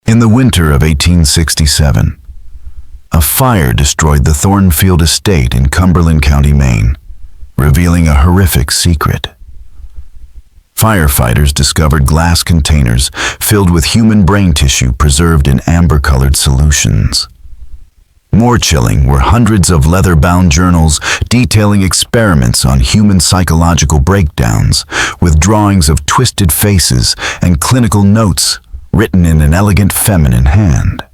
In the winter of 1867, a fire destroyed the Thornfield estate in Cumberland County, Maine, revealing a horrific secret. Firefighters discovered glass containers filled with human brain tissue preserved in amber-colored solutions. More chilling were hundreds of leather-bound journals detailing experiments on human psychological breakdowns, with drawings of twisted faces and clinical notes written in an elegant feminine hand.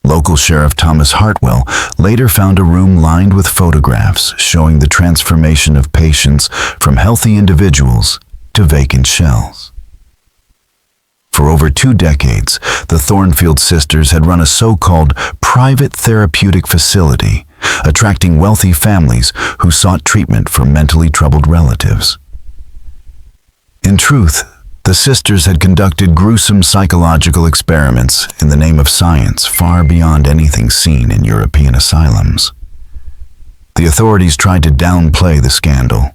Local Sheriff Thomas Hartwell later found a room lined with photographs showing the transformation of patients from healthy individuals to vacant shells. For over 2 decades, the Thornfield sisters had run a so-called private therapeutic facility, attracting wealthy families who sought treatment for mentally troubled relatives. In truth, the sisters had conducted gruesome psychological experiments in the name of science far beyond anything seen in European asylums. The authorities tried to downplay the scandal,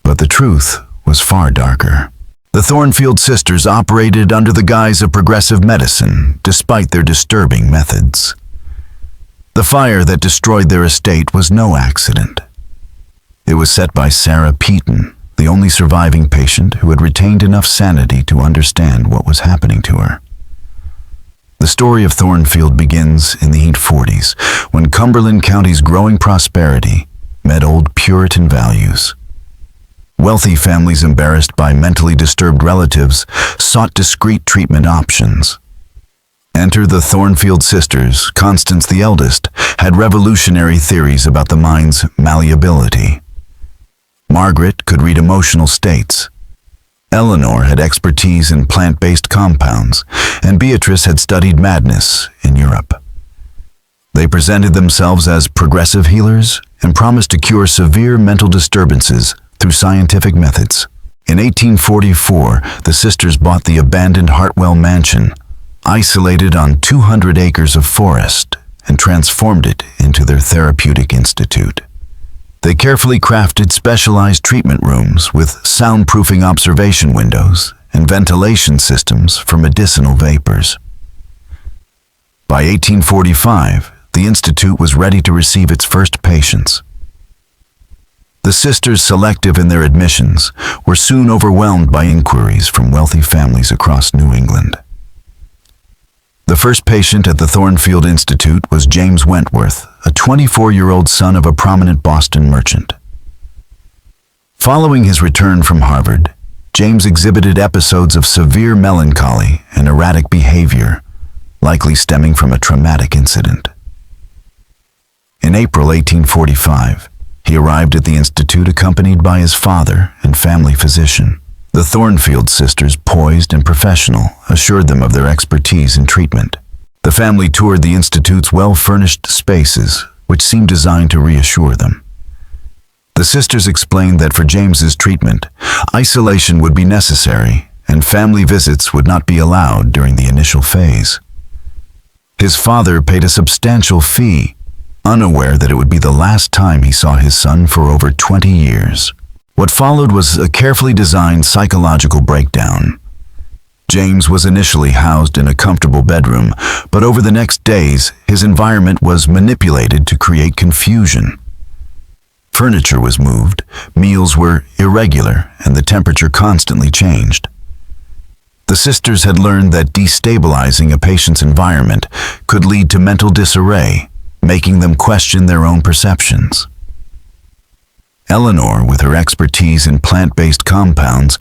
but the truth was far darker. The Thornfield sisters operated under the guise of progressive medicine, despite their disturbing methods. The fire that destroyed their estate was no accident. It was set by Sarah Peaton, the only surviving patient who had retained enough sanity to understand what was happening to her. The story of Thornfield begins in the 1840s, when Cumberland County's growing prosperity met old Puritan values. Wealthy families embarrassed by mentally disturbed relatives sought discreet treatment options. Enter the Thornfield sisters. Constance, the eldest, had revolutionary theories about the mind's malleability. Margaret could read emotional states. Eleanor had expertise in plant-based compounds, and Beatrice had studied madness in Europe. They presented themselves as progressive healers and promised to cure severe mental disturbances through scientific methods. In 1844, the sisters bought the abandoned Hartwell Mansion, isolated on 200 acres of forest, and transformed it into their therapeutic institute. They carefully crafted specialized treatment rooms with soundproofing observation windows and ventilation systems for medicinal vapors. By 1845, the institute was ready to receive its first patients. The sisters, selective in their admissions, were soon overwhelmed by inquiries from wealthy families across New England. The first patient at the Thornfield Institute was James Wentworth, a 24-year-old son of a prominent Boston merchant. Following his return from Harvard, James exhibited episodes of severe melancholy and erratic behavior, likely stemming from a traumatic incident. In April 1845, he arrived at the Institute accompanied by his father and family physician. The Thornfield sisters, poised and professional, assured them of their expertise in treatment. The family toured the Institute's well-furnished spaces, which seemed designed to reassure them. The sisters explained that for James's treatment, isolation would be necessary and family visits would not be allowed during the initial phase. His father paid a substantial fee, unaware that it would be the last time he saw his son for over 20 years. What followed was a carefully designed psychological breakdown. James was initially housed in a comfortable bedroom, but over the next days, his environment was manipulated to create confusion. Furniture was moved, meals were irregular, and the temperature constantly changed. The sisters had learned that destabilizing a patient's environment could lead to mental disarray, making them question their own perceptions. Eleanor, with her expertise in plant-based compounds,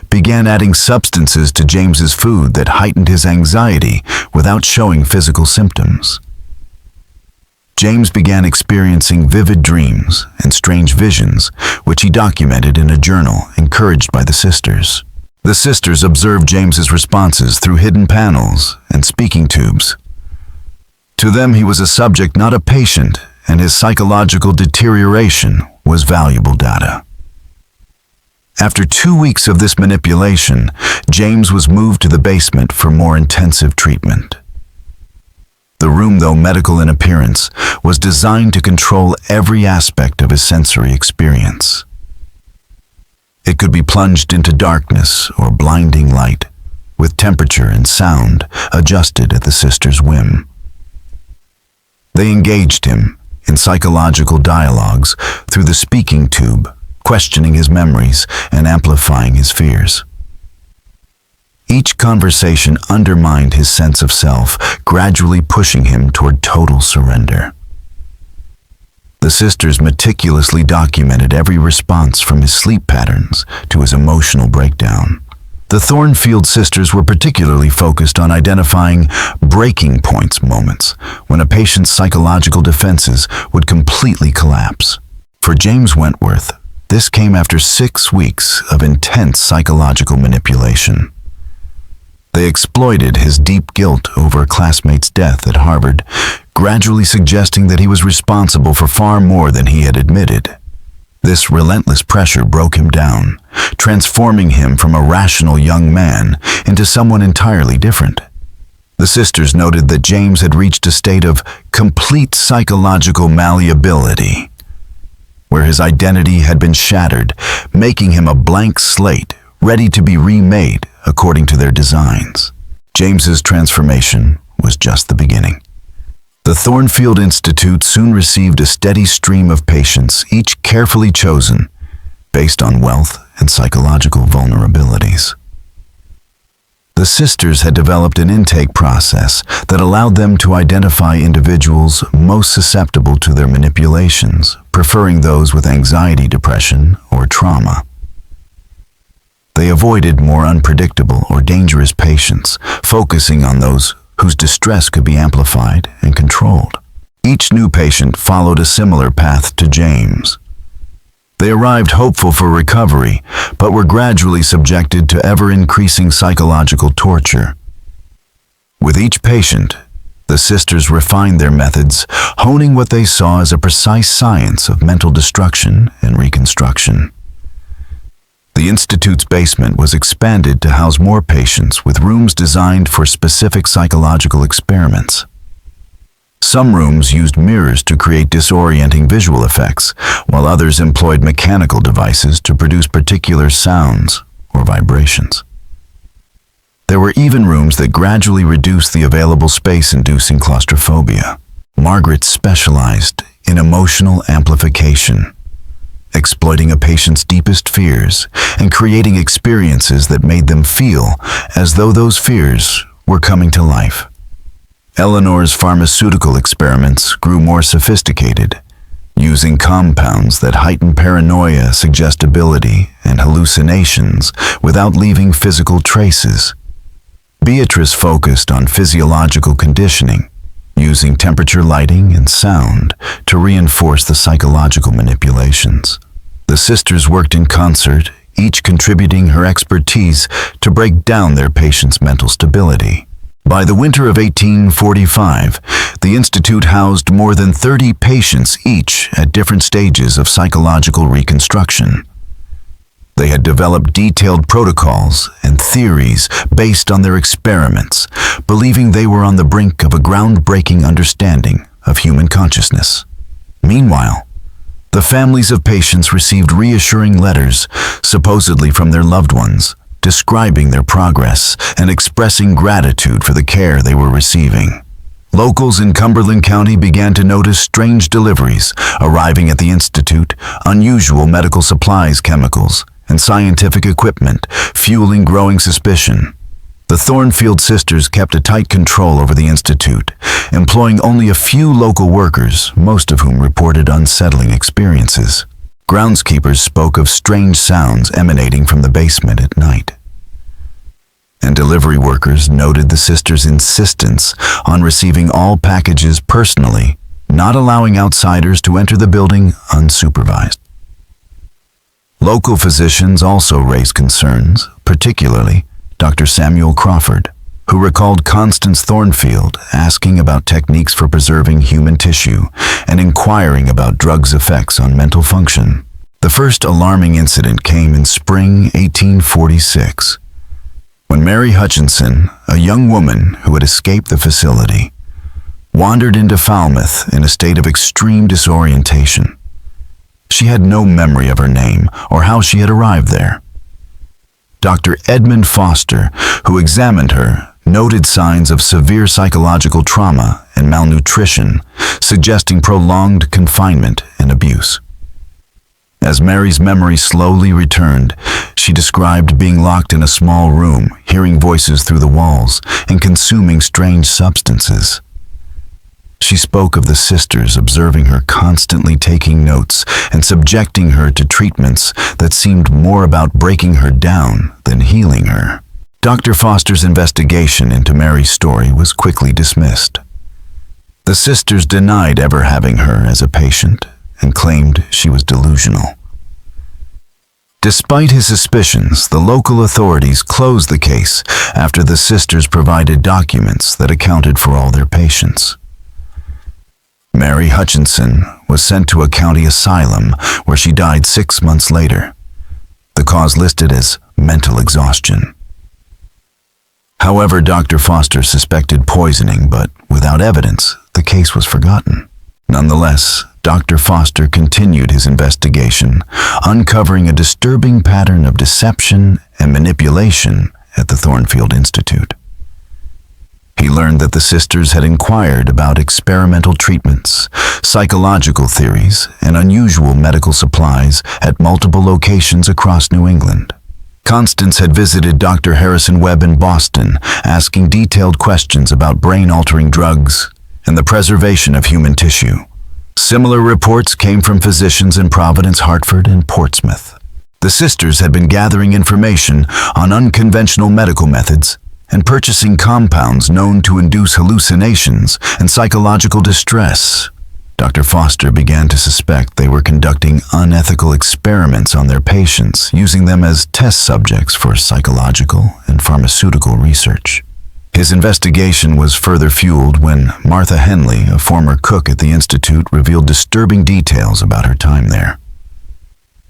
began adding substances to James's food that heightened his anxiety without showing physical symptoms. James began experiencing vivid dreams and strange visions, which he documented in a journal encouraged by the sisters. The sisters observed James's responses through hidden panels and speaking tubes. To them, he was a subject, not a patient, and his psychological deterioration was valuable data. After 2 weeks of this manipulation, James was moved to the basement for more intensive treatment. The room, though medical in appearance, was designed to control every aspect of his sensory experience. It could be plunged into darkness or blinding light, with temperature and sound adjusted at the sister's whim. They engaged him in psychological dialogues through the speaking tube, questioning his memories and amplifying his fears. Each conversation undermined his sense of self, gradually pushing him toward total surrender. The sisters meticulously documented every response from his sleep patterns to his emotional breakdown. The Thornfield sisters were particularly focused on identifying breaking points moments when a patient's psychological defenses would completely collapse. For James Wentworth, this came after 6 weeks of intense psychological manipulation. They exploited his deep guilt over a classmate's death at Harvard, gradually suggesting that he was responsible for far more than he had admitted. This relentless pressure broke him down, transforming him from a rational young man into someone entirely different. The sisters noted that James had reached a state of complete psychological malleability, where his identity had been shattered, making him a blank slate, ready to be remade according to their designs. James's transformation was just the beginning. The Thornfield Institute soon received a steady stream of patients, each carefully chosen based on wealth and psychological vulnerabilities. The sisters had developed an intake process that allowed them to identify individuals most susceptible to their manipulations, preferring those with anxiety, depression, or trauma. They avoided more unpredictable or dangerous patients, focusing on those whose distress could be amplified and controlled. Each new patient followed a similar path to James. They arrived hopeful for recovery, but were gradually subjected to ever-increasing psychological torture. With each patient, the sisters refined their methods, honing what they saw as a precise science of mental destruction and reconstruction. The Institute's basement was expanded to house more patients with rooms designed for specific psychological experiments. Some rooms used mirrors to create disorienting visual effects, while others employed mechanical devices to produce particular sounds or vibrations. There were even rooms that gradually reduced the available space, inducing claustrophobia. Margaret specialized in emotional amplification, exploiting a patient's deepest fears and creating experiences that made them feel as though those fears were coming to life. Eleanor's pharmaceutical experiments grew more sophisticated, using compounds that heighten paranoia, suggestibility, and hallucinations without leaving physical traces. Beatrice focused on physiological conditioning, using temperature, lighting, and sound to reinforce the psychological manipulations. The sisters worked in concert, each contributing her expertise to break down their patients' mental stability. By the winter of 1845, the Institute housed more than 30 patients each at different stages of psychological reconstruction. They had developed detailed protocols and theories based on their experiments, believing they were on the brink of a groundbreaking understanding of human consciousness. Meanwhile, the families of patients received reassuring letters, supposedly from their loved ones, describing their progress and expressing gratitude for the care they were receiving. Locals in Cumberland County began to notice strange deliveries arriving at the Institute, unusual medical supplies, chemicals, and scientific equipment, fueling growing suspicion. The Thornfield sisters kept a tight control over the Institute, employing only a few local workers, most of whom reported unsettling experiences. Groundskeepers spoke of strange sounds emanating from the basement at night. And delivery workers noted the sisters' insistence on receiving all packages personally, not allowing outsiders to enter the building unsupervised. Local physicians also raised concerns, particularly Dr. Samuel Crawford, who recalled Constance Thornfield asking about techniques for preserving human tissue and inquiring about drugs' effects on mental function. The first alarming incident came in spring 1846, when Mary Hutchinson, a young woman who had escaped the facility, wandered into Falmouth in a state of extreme disorientation. She had no memory of her name or how she had arrived there. Dr. Edmund Foster, who examined her, noted signs of severe psychological trauma and malnutrition, suggesting prolonged confinement and abuse. As Mary's memory slowly returned, she described being locked in a small room, hearing voices through the walls, and consuming strange substances. She spoke of the sisters observing her constantly taking notes and subjecting her to treatments that seemed more about breaking her down than healing her. Dr. Foster's investigation into Mary's story was quickly dismissed. The sisters denied ever having her as a patient and claimed she was delusional. Despite his suspicions, the local authorities closed the case after the sisters provided documents that accounted for all their patients. Mary Hutchinson was sent to a county asylum where she died 6 months later. The cause listed as mental exhaustion. However, Dr. Foster suspected poisoning, but without evidence, the case was forgotten. Nonetheless, Dr. Foster continued his investigation, uncovering a disturbing pattern of deception and manipulation at the Thornfield Institute. He learned that the sisters had inquired about experimental treatments, psychological theories, and unusual medical supplies at multiple locations across New England. Constance had visited Dr. Harrison Webb in Boston, asking detailed questions about brain-altering drugs and the preservation of human tissue. Similar reports came from physicians in Providence, Hartford, and Portsmouth. The sisters had been gathering information on unconventional medical methods and purchasing compounds known to induce hallucinations and psychological distress. Dr. Foster began to suspect they were conducting unethical experiments on their patients, using them as test subjects for psychological and pharmaceutical research. His investigation was further fueled when Martha Henley, a former cook at the Institute, revealed disturbing details about her time there.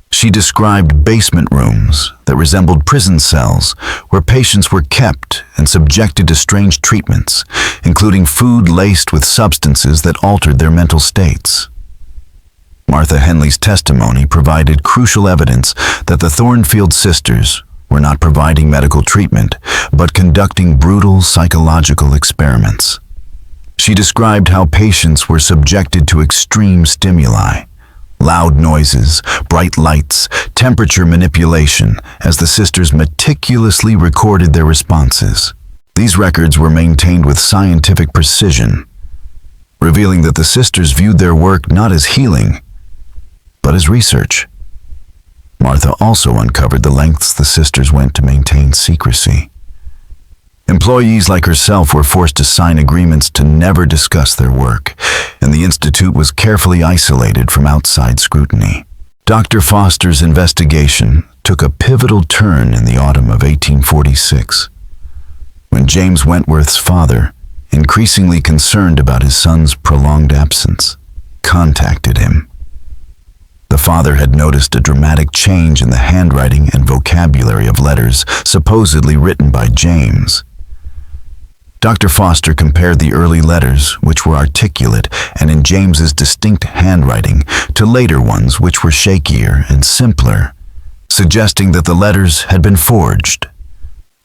She described basement rooms that resembled prison cells where patients were kept and subjected to strange treatments, including food laced with substances that altered their mental states. Martha Henley's testimony provided crucial evidence that the Thornfield sisters were not providing medical treatment, but conducting brutal psychological experiments. She described how patients were subjected to extreme stimuli, loud noises, bright lights, temperature manipulation, as the sisters meticulously recorded their responses. These records were maintained with scientific precision, revealing that the sisters viewed their work not as healing, but as research. Martha also uncovered the lengths the sisters went to maintain secrecy. Employees like herself were forced to sign agreements to never discuss their work, and the Institute was carefully isolated from outside scrutiny. Dr. Foster's investigation took a pivotal turn in the autumn of 1846, when James Wentworth's father, increasingly concerned about his son's prolonged absence, contacted him. The father had noticed a dramatic change in the handwriting and vocabulary of letters supposedly written by James. Dr. Foster compared the early letters, which were articulate and in James's distinct handwriting, to later ones which were shakier and simpler, suggesting that the letters had been forged.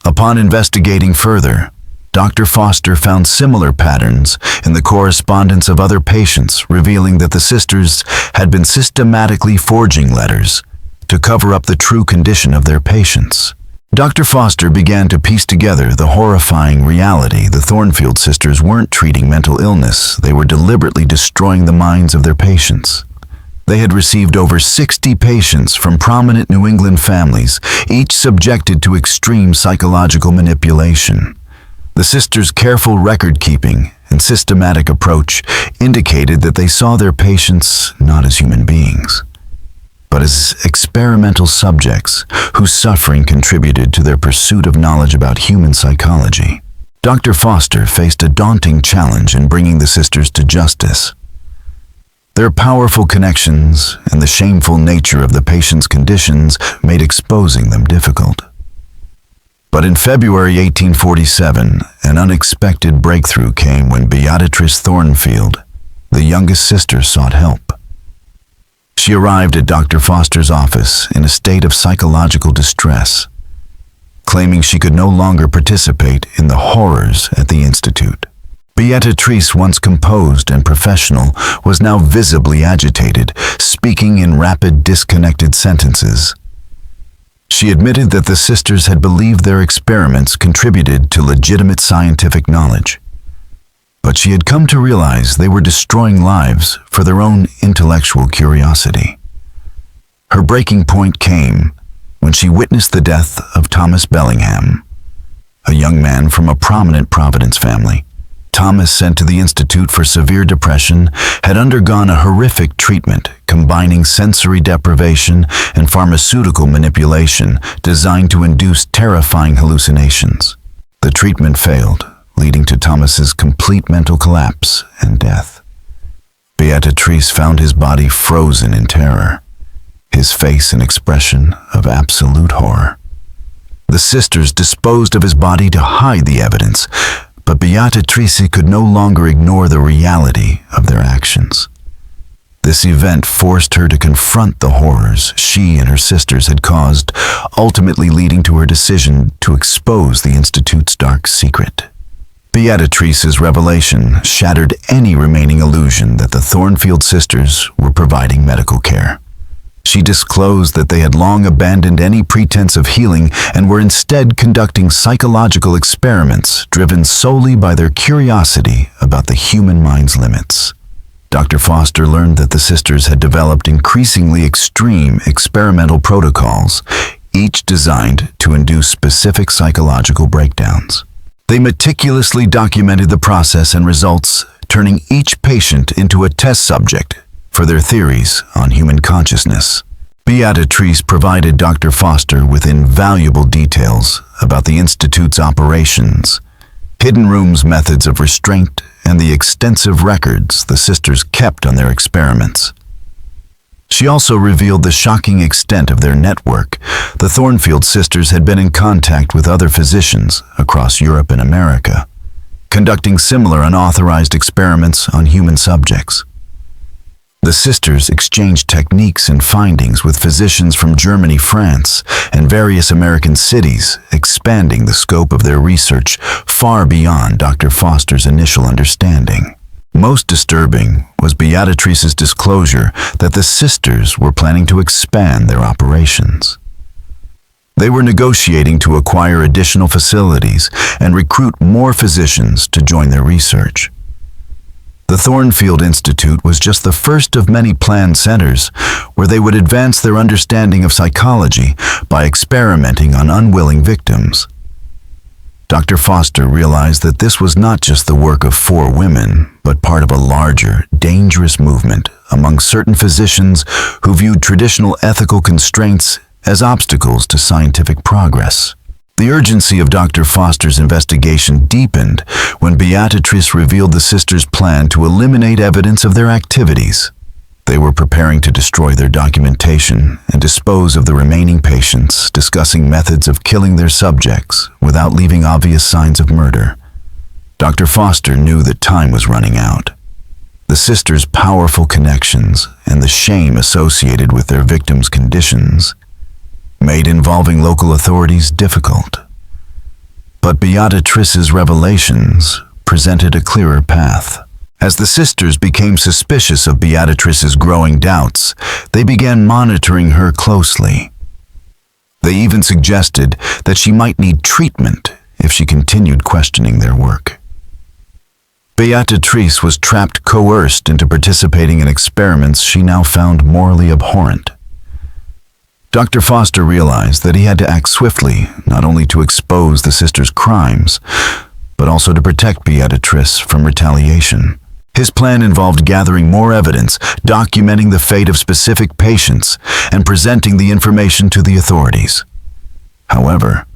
Upon investigating further, Dr. Foster found similar patterns in the correspondence of other patients, revealing that the sisters had been systematically forging letters to cover up the true condition of their patients. Dr. Foster began to piece together the horrifying reality. The Thornfield sisters weren't treating mental illness, they were deliberately destroying the minds of their patients. They had received over 60 patients from prominent New England families, each subjected to extreme psychological manipulation. The sisters' careful record-keeping and systematic approach indicated that they saw their patients not as human beings, but as experimental subjects whose suffering contributed to their pursuit of knowledge about human psychology. Dr. Foster faced a daunting challenge in bringing the sisters to justice. Their powerful connections and the shameful nature of the patients' conditions made exposing them difficult. But in February 1847, an unexpected breakthrough came when Beatrice Thornfield, the youngest sister, sought help. She arrived at Dr. Foster's office in a state of psychological distress. claiming she could no longer participate in the horrors at the Institute. Beatrice, once composed and professional, was now visibly agitated, speaking in rapid, disconnected sentences. She admitted that the sisters had believed their experiments contributed to legitimate scientific knowledge. But she had come to realize they were destroying lives for their own intellectual curiosity. Her breaking point came when she witnessed the death of Thomas Bellingham, a young man from a prominent Providence family. Thomas, sent to the Institute for severe depression, had undergone a horrific treatment combining sensory deprivation and pharmaceutical manipulation designed to induce terrifying hallucinations. The treatment failed, leading to Thomas's complete mental collapse and death. Beatrice found his body frozen in terror, his face an expression of absolute horror. The sisters disposed of his body to hide the evidence, but Beatrice could no longer ignore the reality of their actions. This event forced her to confront the horrors she and her sisters had caused, ultimately leading to her decision to expose the Institute's dark secret. Beatrice's revelation shattered any remaining illusion that the Thornfield sisters were providing medical care. She disclosed that they had long abandoned any pretense of healing and were instead conducting psychological experiments driven solely by their curiosity about the human mind's limits. Dr. Foster learned that the sisters had developed increasingly extreme experimental protocols, each designed to induce specific psychological breakdowns. They meticulously documented the process and results, turning each patient into a test subject for their theories on human consciousness. Beatrice provided Dr. Foster with invaluable details about the Institute's operations, hidden rooms, methods of restraint, and the extensive records the sisters kept on their experiments. She also revealed the shocking extent of their network. The Thornfield sisters had been in contact with other physicians across Europe and America, conducting similar unauthorized experiments on human subjects. The sisters exchanged techniques and findings with physicians from Germany, France, and various American cities, expanding the scope of their research far beyond Dr. Foster's initial understanding. Most disturbing was Beatrice's disclosure that the sisters were planning to expand their operations. They were negotiating to acquire additional facilities and recruit more physicians to join their research. The Thornfield Institute was just the first of many planned centers where they would advance their understanding of psychology by experimenting on unwilling victims. Dr. Foster realized that this was not just the work of 4 women, but part of a larger, dangerous movement among certain physicians who viewed traditional ethical constraints as obstacles to scientific progress. The urgency of Dr. Foster's investigation deepened when Beatrice revealed the sisters' plan to eliminate evidence of their activities. They were preparing to destroy their documentation and dispose of the remaining patients, discussing methods of killing their subjects without leaving obvious signs of murder. Dr. Foster knew that time was running out. The sisters' powerful connections and the shame associated with their victims' conditions made involving local authorities difficult. But Beatrice's revelations presented a clearer path. As the sisters became suspicious of Beatrice's growing doubts, they began monitoring her closely. They even suggested that she might need treatment if she continued questioning their work. Beatrice was trapped, coerced into participating in experiments she now found morally abhorrent. Dr. Foster realized that he had to act swiftly, not only to expose the sisters' crimes, but also to protect Beatrice from retaliation. His plan involved gathering more evidence, documenting the fate of specific patients, and presenting the information to the authorities. However,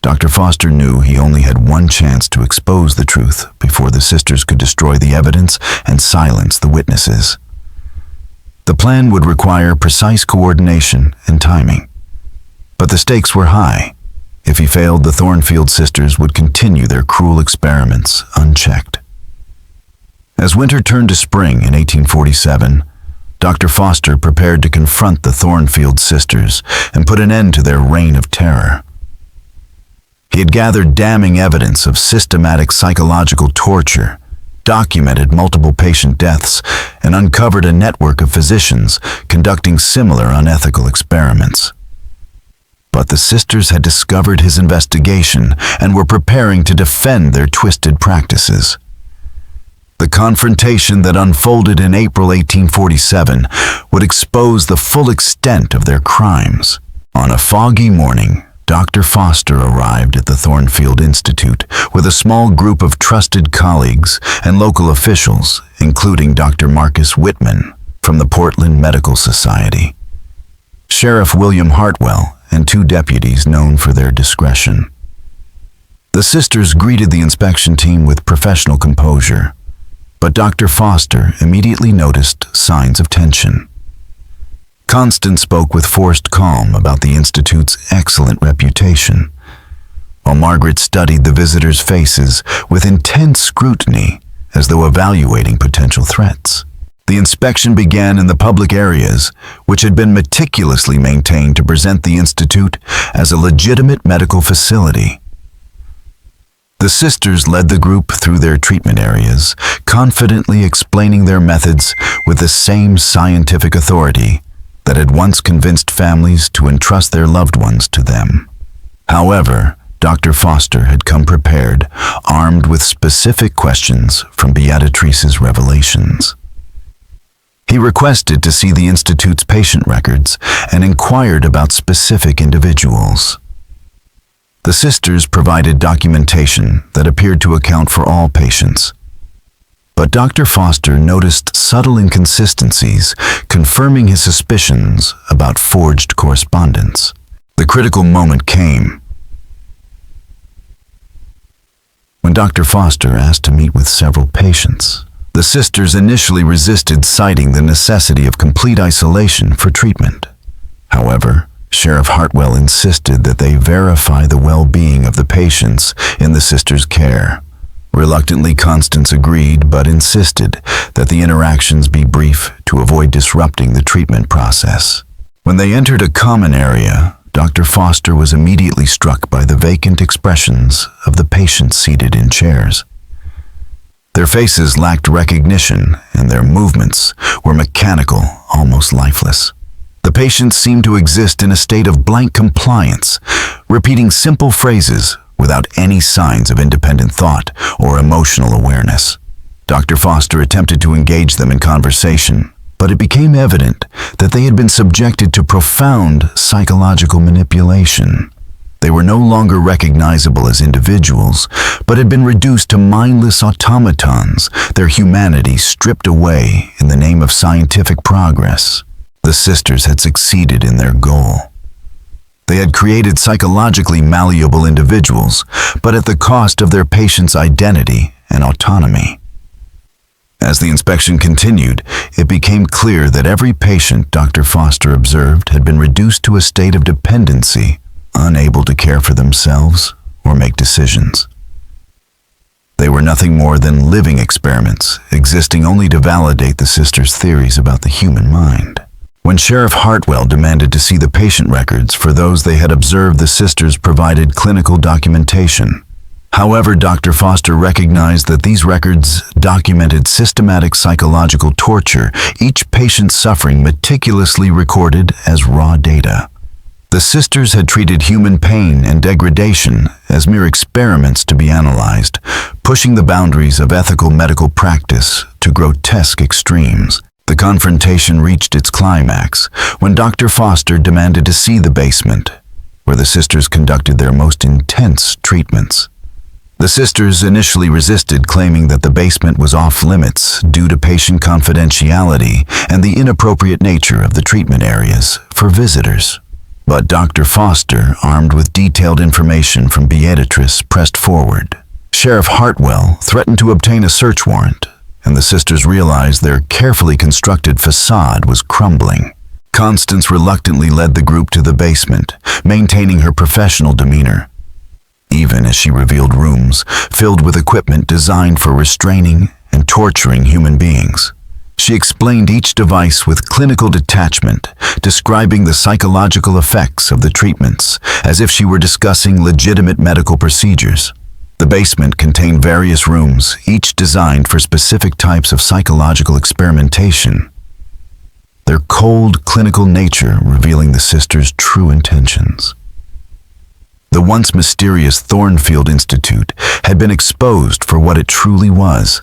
Dr. Foster knew he only had one chance to expose the truth before the sisters could destroy the evidence and silence the witnesses. The plan would require precise coordination and timing. But the stakes were high. If he failed, the Thornfield sisters would continue their cruel experiments unchecked. As winter turned to spring in 1847, Dr. Foster prepared to confront the Thornfield sisters and put an end to their reign of terror. He had gathered damning evidence of systematic psychological torture, documented multiple patient deaths, and uncovered a network of physicians conducting similar unethical experiments. But the sisters had discovered his investigation and were preparing to defend their twisted practices. The confrontation that unfolded in April 1847 would expose the full extent of their crimes. On a foggy morning, Dr. Foster arrived at the Thornfield Institute with a small group of trusted colleagues and local officials, including Dr. Marcus Whitman from the Portland Medical Society, Sheriff William Hartwell, and 2 deputies known for their discretion. The sisters greeted the inspection team with professional composure, but Dr. Foster immediately noticed signs of tension. Constance spoke with forced calm about the Institute's excellent reputation, while Margaret studied the visitors' faces with intense scrutiny as though evaluating potential threats. The inspection began in the public areas, which had been meticulously maintained to present the Institute as a legitimate medical facility. The sisters led the group through their treatment areas, confidently explaining their methods with the same scientific authority that had once convinced families to entrust their loved ones to them. However, Dr. Foster had come prepared, armed with specific questions from Beatrice's revelations. He requested to see the Institute's patient records and inquired about specific individuals. The sisters provided documentation that appeared to account for all patients. But Dr. Foster noticed subtle inconsistencies, confirming his suspicions about forged correspondence. The critical moment came when Dr. Foster asked to meet with several patients. The sisters initially resisted, citing the necessity of complete isolation for treatment. However, Sheriff Hartwell insisted that they verify the well-being of the patients in the sisters' care. Reluctantly, Constance agreed, but insisted that the interactions be brief to avoid disrupting the treatment process. When they entered a common area, Dr. Foster was immediately struck by the vacant expressions of the patients seated in chairs. Their faces lacked recognition, and their movements were mechanical, almost lifeless. The patients seemed to exist in a state of blank compliance, repeating simple phrases without any signs of independent thought or emotional awareness. Dr. Foster attempted to engage them in conversation, but it became evident that they had been subjected to profound psychological manipulation. They were no longer recognizable as individuals, but had been reduced to mindless automatons, their humanity stripped away in the name of scientific progress. The sisters had succeeded in their goal. They had created psychologically malleable individuals, but at the cost of their patients' identity and autonomy. As the inspection continued, it became clear that every patient Dr. Foster observed had been reduced to a state of dependency, unable to care for themselves or make decisions. They were nothing more than living experiments, existing only to validate the sisters' theories about the human mind. When Sheriff Hartwell demanded to see the patient records for those they had observed, the sisters provided clinical documentation. However, Dr. Foster recognized that these records documented systematic psychological torture, each patient's suffering meticulously recorded as raw data. The sisters had treated human pain and degradation as mere experiments to be analyzed, pushing the boundaries of ethical medical practice to grotesque extremes. The confrontation reached its climax when Dr. Foster demanded to see the basement, where the sisters conducted their most intense treatments. The sisters initially resisted, claiming that the basement was off-limits due to patient confidentiality and the inappropriate nature of the treatment areas for visitors. But Dr. Foster, armed with detailed information from Beatrice, pressed forward. Sheriff Hartwell threatened to obtain a search warrant, and the sisters realized their carefully constructed facade was crumbling. Constance reluctantly led the group to the basement, maintaining her professional demeanor, even as she revealed rooms filled with equipment designed for restraining and torturing human beings. She explained each device with clinical detachment, describing the psychological effects of the treatments as if she were discussing legitimate medical procedures. The basement contained various rooms, each designed for specific types of psychological experimentation, their cold, clinical nature revealing the sisters' true intentions. The once mysterious Thornfield Institute had been exposed for what it truly was,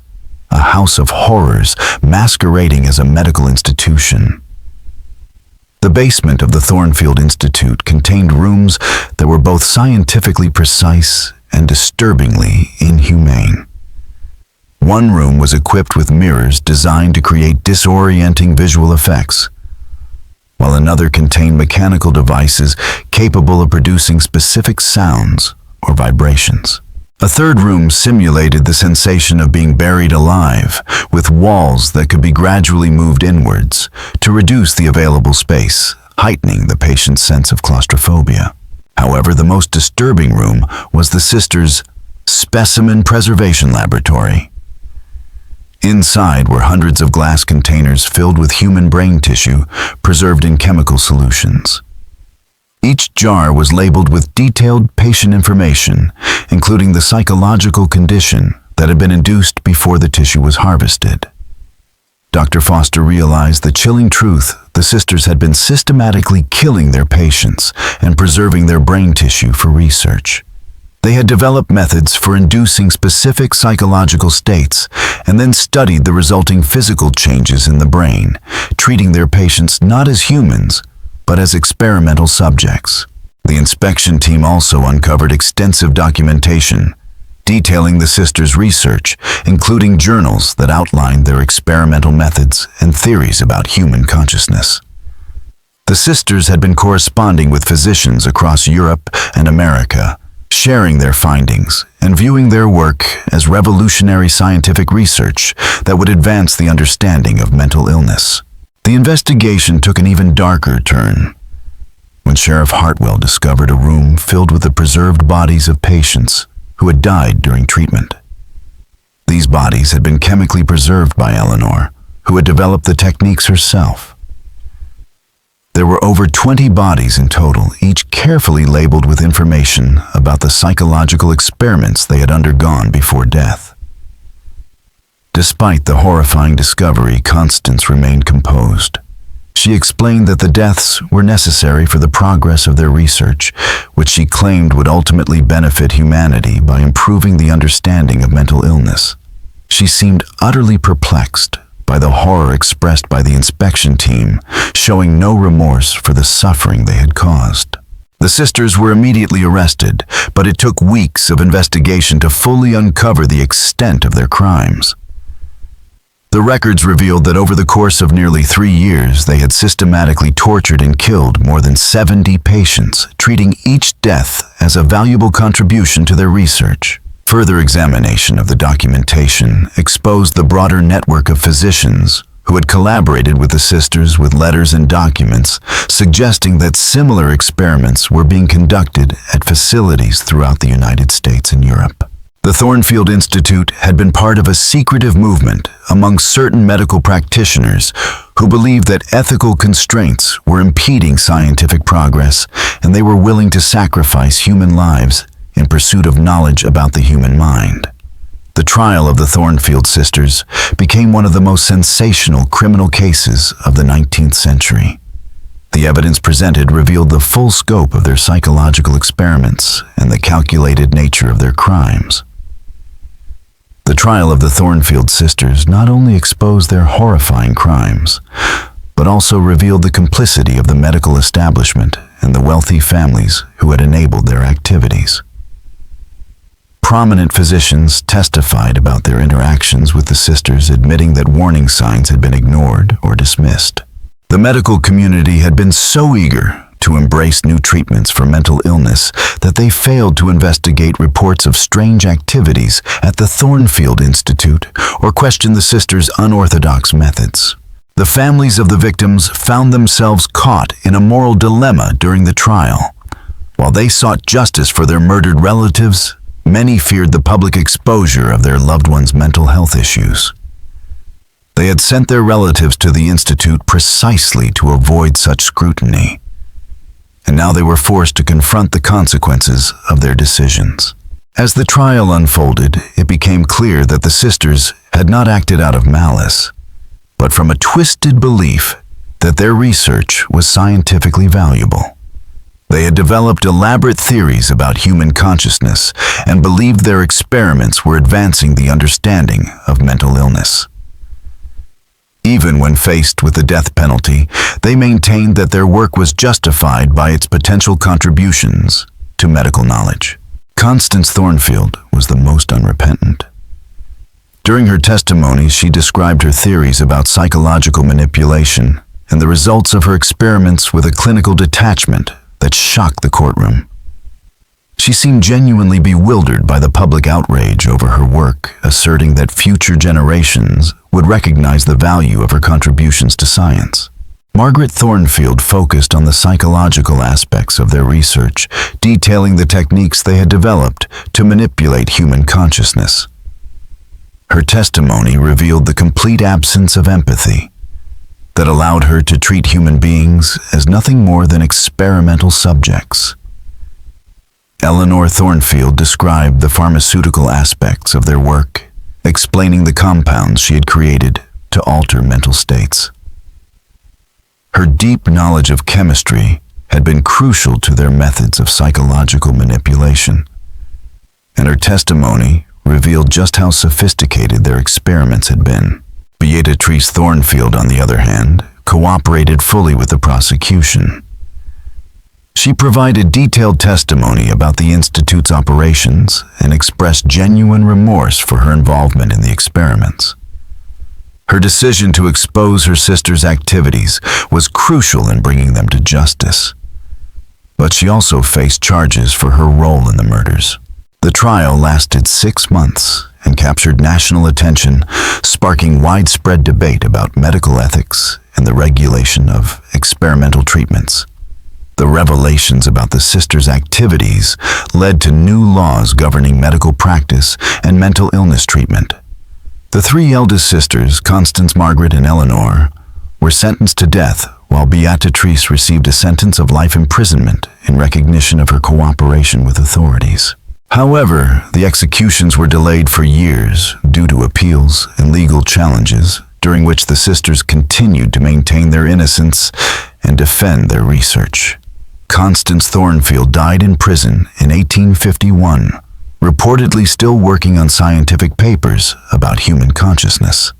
a house of horrors masquerading as a medical institution. The basement of the Thornfield Institute contained rooms that were both scientifically precise and disturbingly inhumane. One room was equipped with mirrors designed to create disorienting visual effects, while another contained mechanical devices capable of producing specific sounds or vibrations. A third room simulated the sensation of being buried alive, with walls that could be gradually moved inwards to reduce the available space, heightening the patient's sense of claustrophobia. However, the most disturbing room was the sisters' specimen preservation laboratory. Inside were hundreds of glass containers filled with human brain tissue preserved in chemical solutions. Each jar was labeled with detailed patient information, including the psychological condition that had been induced before the tissue was harvested. Dr. Foster realized the chilling truth: the sisters had been systematically killing their patients and preserving their brain tissue for research. They had developed methods for inducing specific psychological states and then studied the resulting physical changes in the brain, treating their patients not as humans, but as experimental subjects. The inspection team also uncovered extensive documentation detailing the sisters' research, including journals that outlined their experimental methods and theories about human consciousness. The sisters had been corresponding with physicians across Europe and America, sharing their findings and viewing their work as revolutionary scientific research that would advance the understanding of mental illness. The investigation took an even darker turn when Sheriff Hartwell discovered a room filled with the preserved bodies of patients who had died during treatment. These bodies had been chemically preserved by Eleanor, who had developed the techniques herself. There were over 20 bodies in total, each carefully labeled with information about the psychological experiments they had undergone before death. Despite the horrifying discovery, Constance remained composed. She explained that the deaths were necessary for the progress of their research, which she claimed would ultimately benefit humanity by improving the understanding of mental illness. She seemed utterly perplexed by the horror expressed by the inspection team, showing no remorse for the suffering they had caused. The sisters were immediately arrested, but it took weeks of investigation to fully uncover the extent of their crimes. The records revealed that over the course of nearly 3 years, they had systematically tortured and killed more than 70 patients, treating each death as a valuable contribution to their research. Further examination of the documentation exposed the broader network of physicians who had collaborated with the sisters with letters and documents suggesting that similar experiments were being conducted at facilities throughout the United States and Europe. The Thornfield Institute had been part of a secretive movement among certain medical practitioners who believed that ethical constraints were impeding scientific progress, and they were willing to sacrifice human lives in pursuit of knowledge about the human mind. The trial of the Thornfield sisters became one of the most sensational criminal cases of the 19th century. The evidence presented revealed the full scope of their psychological experiments and the calculated nature of their crimes. The trial of the Thornfield sisters not only exposed their horrifying crimes, but also revealed the complicity of the medical establishment and the wealthy families who had enabled their activities. Prominent physicians testified about their interactions with the sisters, admitting that warning signs had been ignored or dismissed. The medical community had been so eager to embrace new treatments for mental illness that they failed to investigate reports of strange activities at the Thornfield Institute or question the sisters' unorthodox methods. The families of the victims found themselves caught in a moral dilemma during the trial. While they sought justice for their murdered relatives, many feared the public exposure of their loved ones' mental health issues. They had sent their relatives to the institute precisely to avoid such scrutiny, and now they were forced to confront the consequences of their decisions. As the trial unfolded, it became clear that the sisters had not acted out of malice, but from a twisted belief that their research was scientifically valuable. They had developed elaborate theories about human consciousness and believed their experiments were advancing the understanding of mental illness. Even when faced with the death penalty, they maintained that their work was justified by its potential contributions to medical knowledge. Constance Thornfield was the most unrepentant. During her testimony, she described her theories about psychological manipulation and the results of her experiments with a clinical detachment that shocked the courtroom. She seemed genuinely bewildered by the public outrage over her work, asserting that future generations would recognize the value of her contributions to science. Margaret Thornfield focused on the psychological aspects of their research, detailing the techniques they had developed to manipulate human consciousness. Her testimony revealed the complete absence of empathy that allowed her to treat human beings as nothing more than experimental subjects. Eleanor Thornfield described the pharmaceutical aspects of their work, explaining the compounds she had created to alter mental states. Her deep knowledge of chemistry had been crucial to their methods of psychological manipulation, and her testimony revealed just how sophisticated their experiments had been. Beatrice Thornfield, on the other hand, cooperated fully with the prosecution. She provided detailed testimony about the Institute's operations and expressed genuine remorse for her involvement in the experiments. Her decision to expose her sister's activities was crucial in bringing them to justice, but she also faced charges for her role in the murders. The trial lasted 6 months and captured national attention, sparking widespread debate about medical ethics and the regulation of experimental treatments. The revelations about the sisters' activities led to new laws governing medical practice and mental illness treatment. The 3 eldest sisters, Constance, Margaret, and Eleanor, were sentenced to death, while Beatrice received a sentence of life imprisonment in recognition of her cooperation with authorities. However, the executions were delayed for years due to appeals and legal challenges, during which the sisters continued to maintain their innocence and defend their research. Constance Thornfield died in prison in 1851, reportedly still working on scientific papers about human consciousness.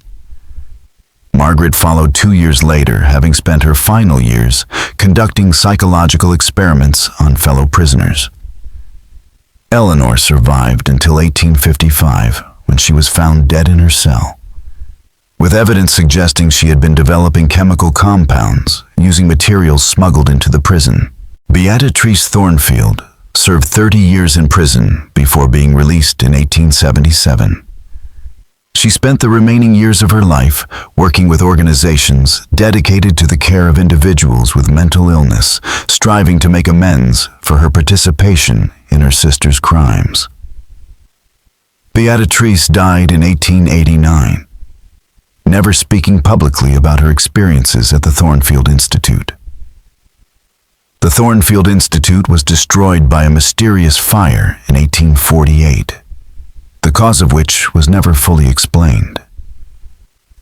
Margaret followed 2 years later, having spent her final years conducting psychological experiments on fellow prisoners. Eleanor survived until 1855, when she was found dead in her cell, with evidence suggesting she had been developing chemical compounds using materials smuggled into the prison. Beatrice Thornfield served 30 years in prison before being released in 1877. She spent the remaining years of her life working with organizations dedicated to the care of individuals with mental illness, striving to make amends for her participation in her sister's crimes. Beatrice died in 1889, never speaking publicly about her experiences at the Thornfield Institute. The Thornfield Institute was destroyed by a mysterious fire in 1848, the cause of which was never fully explained.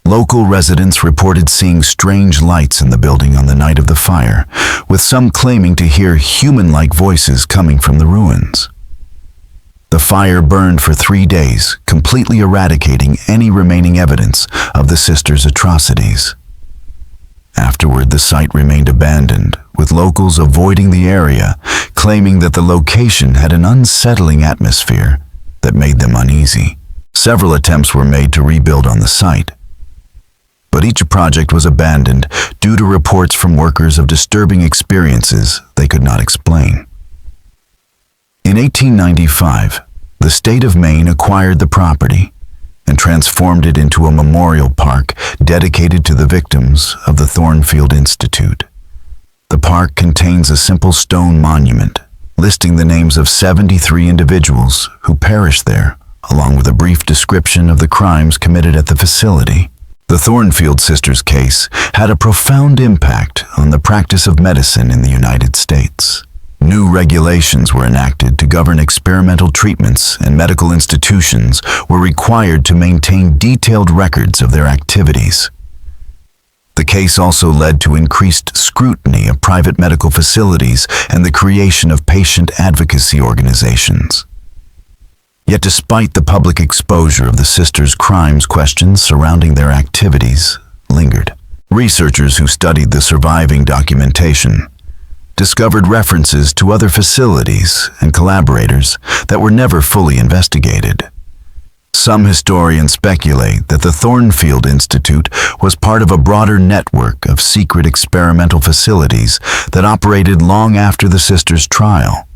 Local residents reported seeing strange lights in the building on the night of the fire, with some claiming to hear human-like voices coming from the ruins. The fire burned for 3 days, completely eradicating any remaining evidence of the sisters' atrocities. Afterward, the site remained abandoned, with locals avoiding the area, claiming that the location had an unsettling atmosphere that made them uneasy. Several attempts were made to rebuild on the site, but each project was abandoned due to reports from workers of disturbing experiences they could not explain. In 1895, the state of Maine acquired the property and transformed it into a memorial park dedicated to the victims of the Thornfield Institute. The park contains a simple stone monument listing the names of 73 individuals who perished there, along with a brief description of the crimes committed at the facility. The Thornfield sisters case had a profound impact on the practice of medicine in the United States. New regulations were enacted to govern experimental treatments, and medical institutions were required to maintain detailed records of their activities. The case also led to increased scrutiny of private medical facilities and the creation of patient advocacy organizations. Yet despite the public exposure of the sisters' crimes, questions surrounding their activities lingered. Researchers who studied the surviving documentation discovered references to other facilities and collaborators that were never fully investigated. Some historians speculate that the Thornfield Institute was part of a broader network of secret experimental facilities that operated long after the sisters' trial.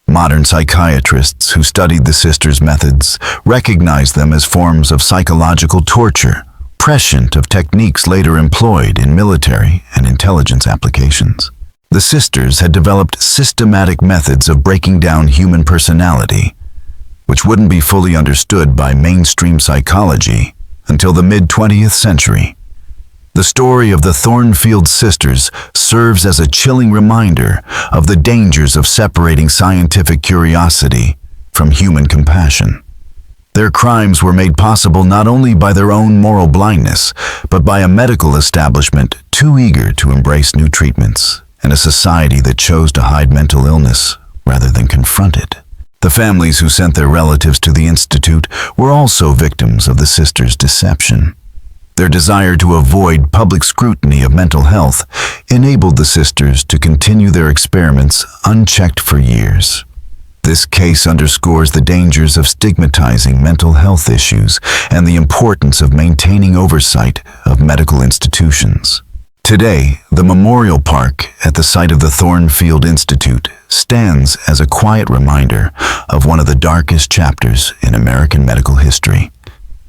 Modern psychiatrists who studied the sisters' methods recognized them as forms of psychological torture, prescient of techniques later employed in military and intelligence applications. The sisters had developed systematic methods of breaking down human personality, which wouldn't be fully understood by mainstream psychology until the mid-20th century. The story of the Thornfield sisters serves as a chilling reminder of the dangers of separating scientific curiosity from human compassion. Their crimes were made possible not only by their own moral blindness, but by a medical establishment too eager to embrace new treatments, and a society that chose to hide mental illness rather than confront it. The families who sent their relatives to the Institute were also victims of the sisters' deception. Their desire to avoid public scrutiny of mental health enabled the sisters to continue their experiments unchecked for years. This case underscores the dangers of stigmatizing mental health issues and the importance of maintaining oversight of medical institutions. Today, the memorial park at the site of the Thornfield Institute stands as a quiet reminder of one of the darkest chapters in American medical history.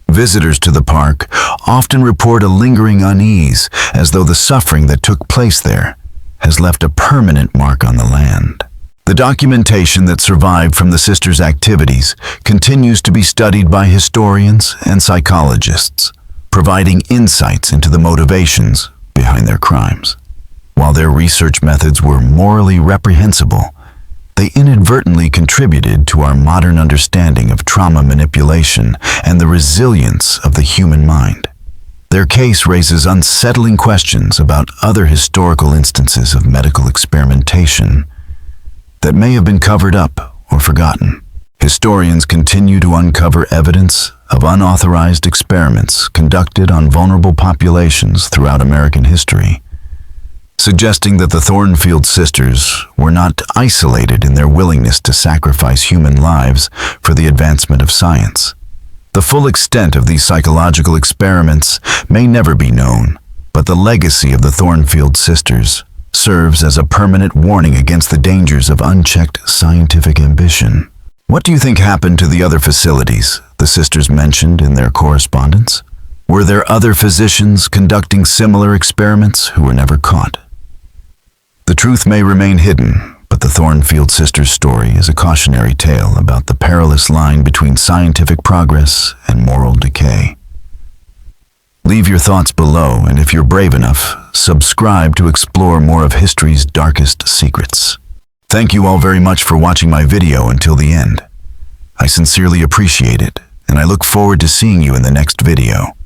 Visitors to the park often report a lingering unease, as though the suffering that took place there has left a permanent mark on the land. The documentation that survived from the sisters' activities continues to be studied by historians and psychologists, providing insights into the motivations behind their crimes. While their research methods were morally reprehensible, they inadvertently contributed to our modern understanding of trauma manipulation and the resilience of the human mind. Their case raises unsettling questions about other historical instances of medical experimentation that may have been covered up or forgotten. Historians continue to uncover evidence of unauthorized experiments conducted on vulnerable populations throughout American history, suggesting that the Thornfield sisters were not isolated in their willingness to sacrifice human lives for the advancement of science. The full extent of these psychological experiments may never be known, but the legacy of the Thornfield sisters serves as a permanent warning against the dangers of unchecked scientific ambition. What do you think happened to the other facilities the sisters mentioned in their correspondence? Were there other physicians conducting similar experiments who were never caught? The truth may remain hidden, but the Thornfield sisters' story is a cautionary tale about the perilous line between scientific progress and moral decay. Leave your thoughts below, and if you're brave enough, subscribe to explore more of history's darkest secrets. Thank you all very much for watching my video until the end. I sincerely appreciate it, and I look forward to seeing you in the next video.